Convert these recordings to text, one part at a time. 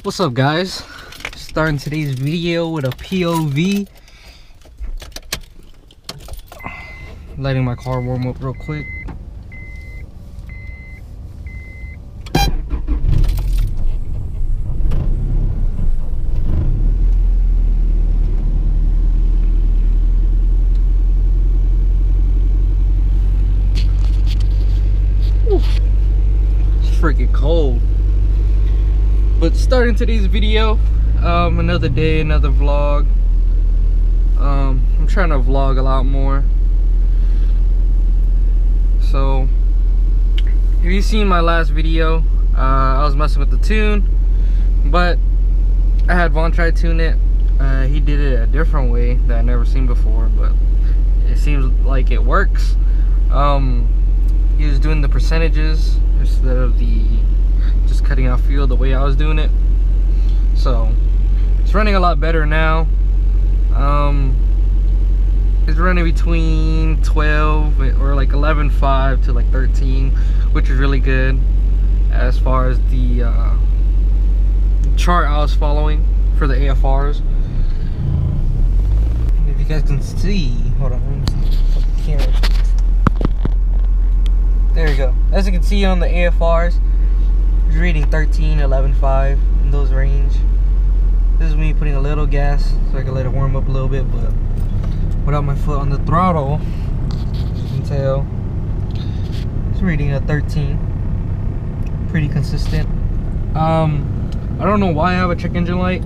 What's up, guys? Starting today's video with a POV. Letting my car warm up real quick. It's freaking cold. But starting today's video, another day, another vlog. I'm trying to vlog a lot more. So if you've seen my last video, I was messing with the tune, but I had Vaughn try to tune it. He did it a different way that I never seen before, but it seems like it works. He was doing the percentages instead of the just cutting out fuel the way I was doing it. So it's running a lot better now. It's running between 12 or like 11.5 to like 13, which is really good as far as the chart I was following for the AFRs. If you guys can see, hold on, let me see. Camera. There you go. As you can see on the AFRs, it's reading 13, 11.5 in those range. This is me putting a little gas so I can let it warm up a little bit, but without my foot on the throttle, as you can tell, it's reading a 13. Pretty consistent. I don't know why I have a check engine light,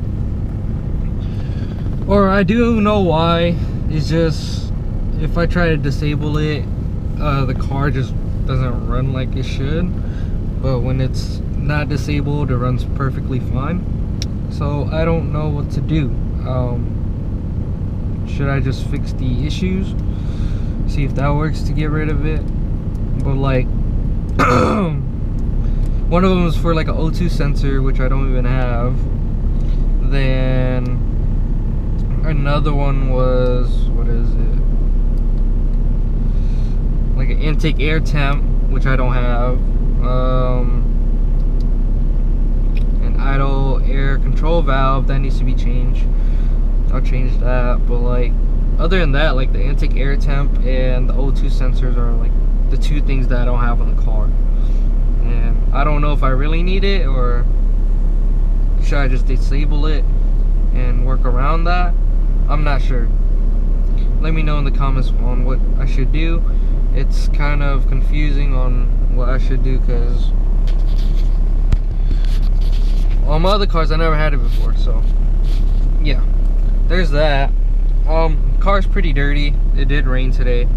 or I do know why. It's just if I try to disable it, the car just doesn't run like it should. But when it's not disabled, it runs perfectly fine. So I don't know what to do. Should I just fix the issues, see if that works to get rid of it? But like one of them was for like an O2 sensor, which I don't even have. Then another one was, what is it, like an intake air temp, which I don't have. An idle air control valve that needs to be changed. I'll change that. But like other than that, like the intake air temp and the O2 sensors are like the two things that I don't have on the car, and I don't know if I really need it or should I just disable it and work around that. I'm not sure. Let me know in the comments on what I should do. It's kind of confusing on what I should do, because on my other cars I never had it before. So yeah, there's that. Car's pretty dirty. It did rain today.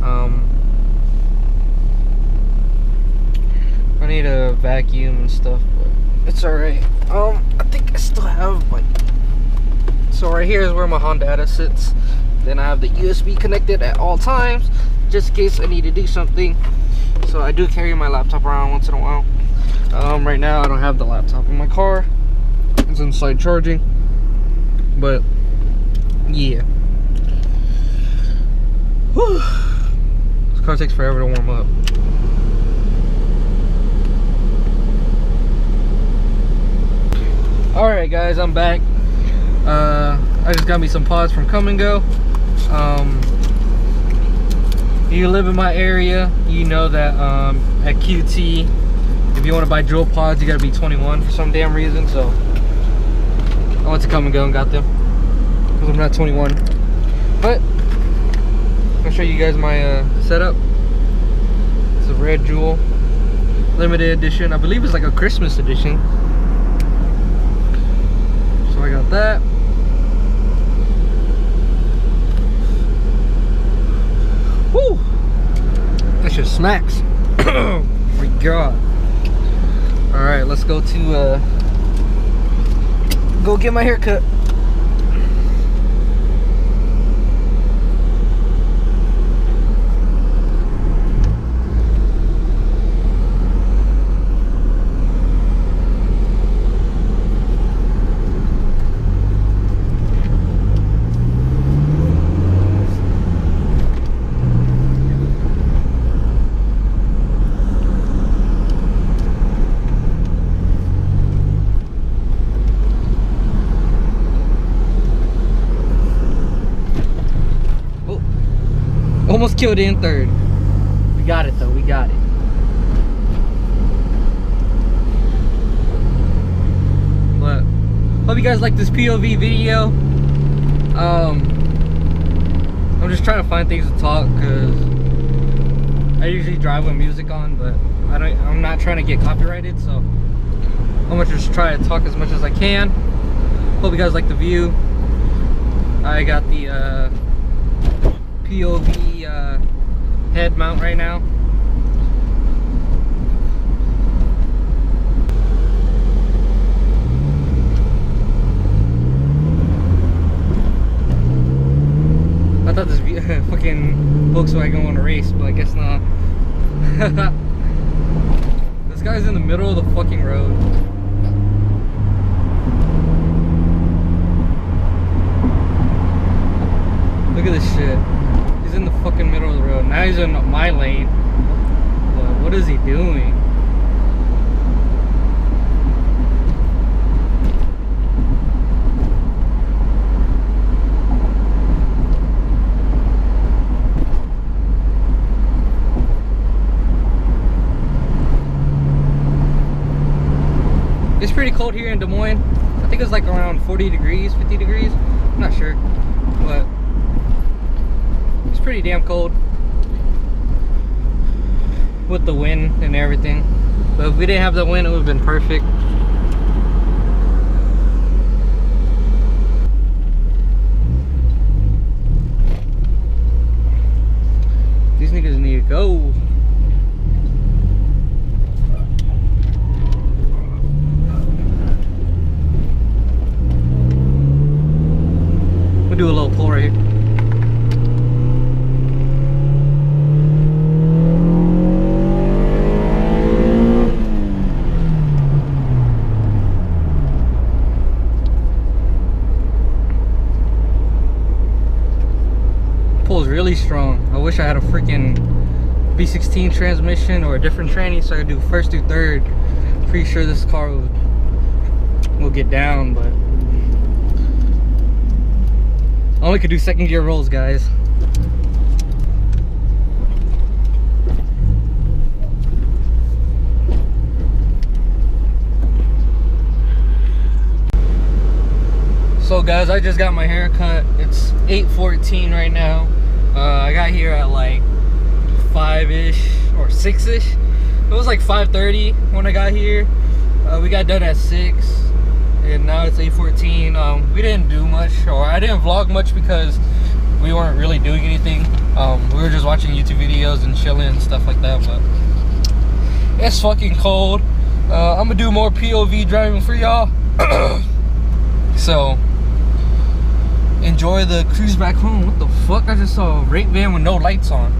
I need a vacuum and stuff, but it's alright. I think I still have like, so right here is where my Honda data sits. Then I have the USB connected at all times, just in case I need to do something. So I do carry my laptop around once in a while. Right now I don't have the laptop in my car. It's inside charging. But yeah. Whew. This car takes forever to warm up. Alright guys, I'm back. I just got me some pods from Come and Go. You live in my area, you know that at QT, if you want to buy drill pods, you gotta be 21 for some damn reason. So I went to Come and Go and got them because I'm not 21. But I'll show you guys my setup. It's a red jewel limited edition. I believe it's like a Christmas edition. So I got that. Woo! That shit smacks. Oh my god. Alright, let's go to go get my hair cut. Almost killed it in third. We got it though, we got it. But hope you guys like this POV video. I'm just trying to find things to talk because I usually drive with music on, but I'm not trying to get copyrighted, so I'm gonna just try to talk as much as I can. Hope you guys like the view. I got the POV head mount right now. I thought this fucking Volkswagen won a race, but I guess not. This guy's in the middle of the fucking road. Look at this shit. He's in the fucking middle of the road. Now he's in my lane. But what is he doing? It's pretty cold here in Des Moines. I think it's like around 40 degrees, 50 degrees. I'm not sure, but it's pretty damn cold with the wind and everything. But if we didn't have the wind, it would have been perfect. These niggas need to go. Do a little pull right here. Pulls really strong. I wish I had a freaking V16 transmission or a different tranny so I could do first through third. Pretty sure this car will get down, but I only could do second gear rolls, guys. So guys, I just got my hair cut. It's 8:14 right now. I got here at like 5-ish or 6-ish. It was like 5:30 when I got here. We got done at 6. And now it's 8:14. We didn't do much, or I didn't vlog much because we weren't really doing anything. We were just watching YouTube videos and chilling and stuff like that. But it's fucking cold. I'm gonna do more POV driving for y'all. So enjoy the cruise back home. What the fuck? I just saw a rape van with no lights on.